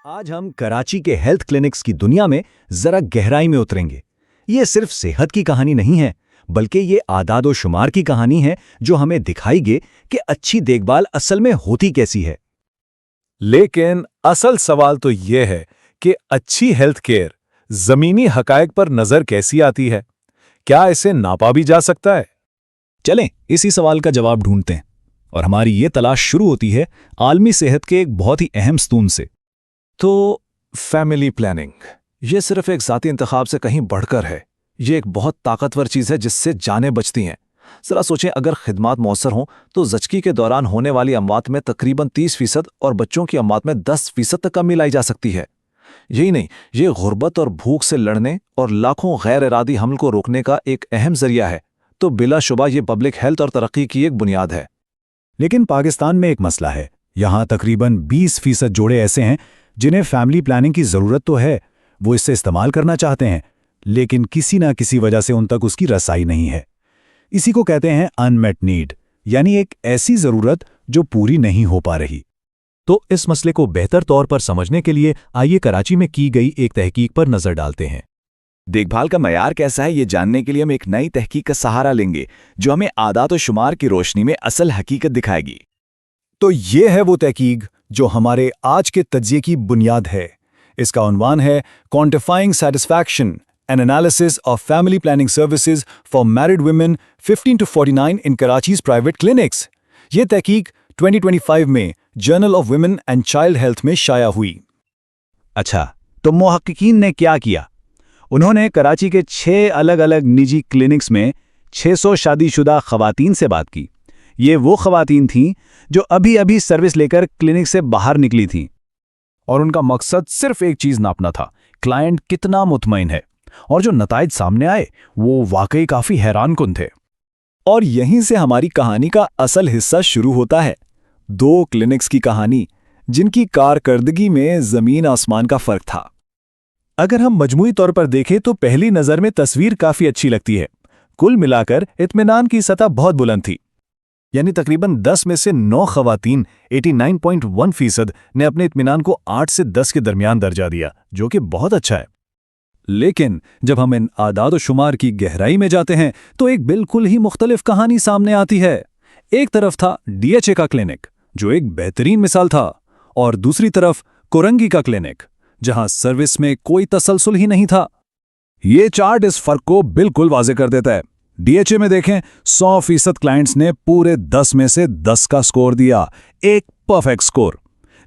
आज हम कराची के हेल्थ क्लिनिक्स की दुनिया में जरा गहराई में उतरेंगे। ये सिर्फ सेहत की कहानी नहीं है, बल्कि ये आदाद शुमार की कहानी है जो हमें दिखाएगी कि अच्छी देखभाल असल में होती कैसी है। लेकिन असल सवाल तो ये है कि अच्छी हेल्थ केयर जमीनी हकायक पर नजर कैसी आती है? क्या इसे नापा भी जा सकता है? चलें इसी सवाल का जवाब ढूंढते हैं, और हमारी ये तलाश शुरू होती है आलमी सेहत के एक बहुत ही अहम स्तून से। तो फैमिली प्लानिंग ये सिर्फ एक ज़ाती इंतखाब से कहीं बढ़कर है। ये एक बहुत ताकतवर चीज़ है जिससे जानें बचती हैं। ज़रा सोचें, अगर खिदमात मौसर हों तो ज़चकी के दौरान होने वाली अमवात में तकरीबन 30% और बच्चों की अमवात में 10% तक कमी लाई जा सकती है। यही नहीं, ये गुर्बत और भूख से लड़ने और लाखों गैर इरादी हमल को रोकने का एक अहम जरिया है। तो बिलाशुबा ये पब्लिक हेल्थ और तरक्की की एक बुनियाद है। लेकिन पाकिस्तान में एक मसला है। यहाँ तकरीबन 20% जोड़े ऐसे हैं जिन्हें फैमिली प्लानिंग की ज़रूरत तो है, वो इससे इस्तेमाल करना चाहते हैं, लेकिन किसी ना किसी वजह से उन तक उसकी रसाई नहीं है। इसी को कहते हैं अनमेट नीड, यानी एक ऐसी ज़रूरत जो पूरी नहीं हो पा रही। तो इस मसले को बेहतर तौर पर समझने के लिए आइए कराची में की गई एक तहकीक पर नज़र डालते हैं। देखभाल का मयार कैसा है, ये जानने के लिए हम एक नई तहकीक का सहारा लेंगे जो हमें आदात और शुमार की रोशनी में असल हकीकत दिखाएगी। तो ये है वो तहकीक जो हमारे आज के तज्ज़िये की बुनियाद है। इसका उन्वान है quantifying satisfaction N analysis of family planning services for married women 15 to 49 in Karachi's private clinics. ये तहकीक 2025 में journal of women and child health में शाया हुई। अच्छा, तो मुहक्किकीन ने क्या किया? उन्होंने कराची के 6 अलग अलग निजी क्लिनिक्स में 600 शादीशुदा खवातीन से बात की। ये वो खवातीन थीं जो अभी अभी सर्विस लेकर क्लिनिक से बाहर निकली थीं, और उनका मकसद सिर्फ एक चीज़ नापना था, क्लाइंट कितना मुतमईन है। और जो नताइज सामने आए वो वाकई काफ़ी हैरानकुन थे। और यहीं से हमारी कहानी का असल हिस्सा शुरू होता है। 2 क्लिनिक्स की कहानी जिनकी कारकर्दगी में ज़मीन आसमान का फ़र्क था। अगर हम मजमूई तौर पर देखें तो पहली नज़र में तस्वीर काफ़ी अच्छी लगती है। कुल मिलाकर इत्मीनान की सतह बहुत बुलंद थी, यानी तकरीबन 10 में से 9 खवातीन 89.1% ने अपने इत्मीनान को 8 से 10 के दरमियान दर्जा दिया, जो कि बहुत अच्छा है। लेकिन जब हम इन आदाद व शुमार की गहराई में जाते हैं तो एक बिल्कुल ही मुख्तलिफ कहानी सामने आती है। एक तरफ था DHA का क्लिनिक, जो एक बेहतरीन मिसाल था, और दूसरी तरफ कोरंगी का क्लिनिक, जहां सर्विस में कोई तसलसल ही नहीं था। ये चार्ट इस फर्क को बिल्कुल वाज़े कर देता है। DHA में देखें, 100% क्लाइंट्स ने पूरे 10 में से 10 का स्कोर दिया, एक परफेक्ट स्कोर।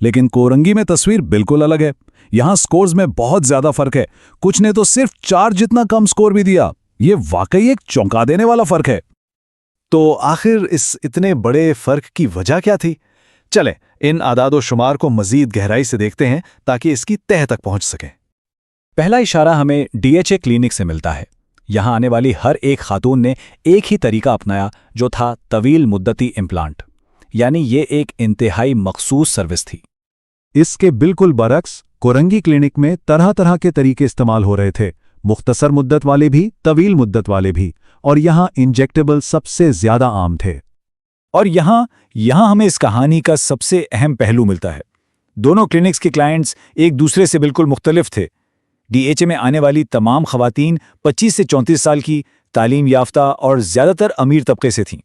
लेकिन कोरंगी में तस्वीर बिल्कुल अलग है। यहां स्कोर्स में बहुत ज्यादा फर्क है। कुछ ने तो सिर्फ 4 जितना कम स्कोर भी दिया। ये वाकई एक चौंका देने वाला फर्क है। तो आखिर इस इतने बड़े फर्क की वजह क्या थी? चलें इन आदाद व शुमार को मजीद गहराई से देखते हैं ताकि इसकी तह तक पहुंच सकें। पहला इशारा हमें DHA क्लिनिक से मिलता है। यहां आने वाली हर एक खातून ने एक ही तरीका अपनाया, जो था तवील मुद्दती इम्प्लांट, यानी ये एक इंतहाई मखसूस सर्विस थी। इसके बिल्कुल बरक्स कोरंगी क्लिनिक में तरह तरह के तरीके इस्तेमाल हो रहे थे, मुख्तसर मुद्दत वाले भी, तवील मुद्दत वाले भी, और यहां इंजेक्टेबल सबसे ज्यादा आम थे। और यहां हमें इस कहानी का सबसे अहम पहलू मिलता है। दोनों क्लिनिक्स के क्लाइंट्स एक दूसरे से बिल्कुल मुख्तलिफ थे। DHA में आने वाली तमाम खवातीन 25 से 34 साल की, तालीम याफ्ता और ज़्यादातर अमीर तबके से थीं।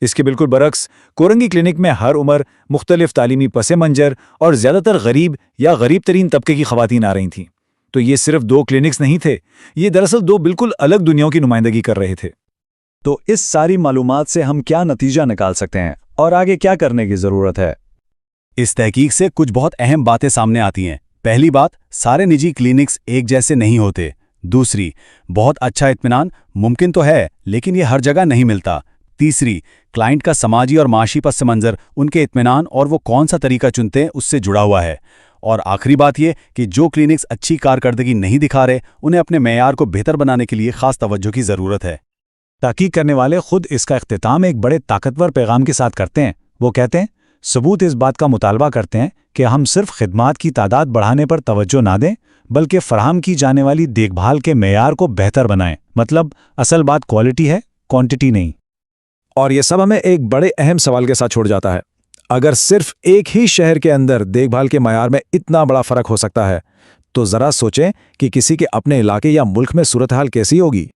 इसके बिल्कुल बरक्स कोरंगी क्लिनिक में हर उम्र, मुख्तलिफ तालीमी पसे मंजर और ज़्यादातर गरीब या गरीब तरीन तबके की खवातीन आ रही थीं। तो ये सिर्फ 2 क्लिनिक्स नहीं थे, ये दरअसल 2 बिल्कुल अलग दुनियाओं की नुमाइंदगी कर रहे थे। तो इस सारी मालूमात से हम क्या नतीजा निकाल सकते हैं और आगे क्या करने की ज़रूरत है? इस तहकीक से कुछ बहुत अहम बातें सामने आती हैं। पहली बात, सारे निजी क्लिनिक्स एक जैसे नहीं होते। दूसरी, बहुत अच्छा इत्मीनान मुमकिन तो है, लेकिन ये हर जगह नहीं मिलता। तीसरी, क्लाइंट का समाजी और माशी पस मंज़र उनके इत्मीनान और वो कौन सा तरीका चुनते हैं उससे जुड़ा हुआ है। और आखिरी बात ये कि जो क्लिनिक्स अच्छी कारकर्दगी नहीं दिखा रहे, उन्हें अपने मेयार को बेहतर बनाने के लिए खास तवज्जो की ज़रूरत है। तहकीक करने वाले खुद इसका इख्तिताम एक बड़े ताकतवर पैगाम के साथ करते हैं। वो कहते हैं, सबूत इस बात का मुतालबा करते हैं कि हम सिर्फ खिदमात की तादाद बढ़ाने पर तवज्जो ना दें, बल्कि फराहम की जाने वाली देखभाल के मेयार को बेहतर बनाएं। मतलब असल बात क्वालिटी है, क्वांटिटी नहीं। और यह सब हमें एक बड़े अहम सवाल के साथ छोड़ जाता है। अगर सिर्फ एक ही शहर के अंदर देखभाल के मयार में इतना बड़ा फर्क हो सकता है, तो जरा सोचें कि किसी के अपने इलाके या मुल्क में सूरत हाल कैसी होगी।